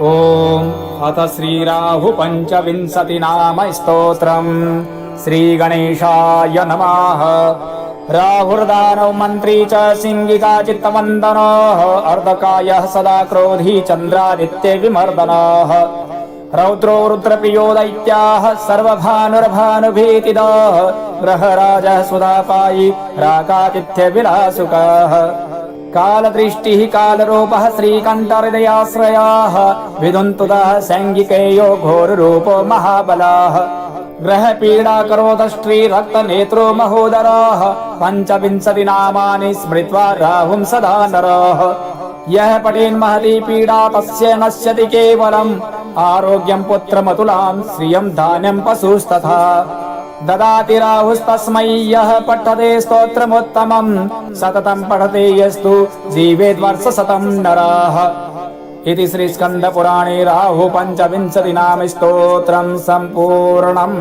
ओम अथ श्रीराहु पंचविंशति नाम स्तोत्रम् श्रीगणेशाय नमः। राहुर्दानव मंत्री च सिंहिका चित्तवन्दनः अर्धकायः सदा क्रोधी चन्द्रादित्य विमर्दनः रौद्रो रुद्रप्रियो दैत्याः सर्वभानुर्भानुभीतिदः ग्रहराजः सुधापायी राकातिथ्य विलासुकः कालदृष्टिः कालरूपः श्रीकण्ठहृदयाश्रयाः विदुन्तुतः सैङ्गिकेयो घोररूपो महाबलाः ग्रहपीडा करोदष्ट्रीरक्तनेत्रो महोदराः पञ्चविंशति नामानि स्मृत्वा राहुं सदा नरः यः पठेन्महती पीडा तस्य नश्यति केवलम् आरोग्यं पुत्रमतुलां श्रियं धान्यं पशुस्तथा ददाति राहुस्तस्मै यः पठते स्तोत्रमुत्तमं सततं पठते यस्तु जीवेद्वर्षशतं नराः। इति श्रीस्कन्दपुराणे राहु पंचविंशति नाम स्तोत्रं सम्पूर्णम्।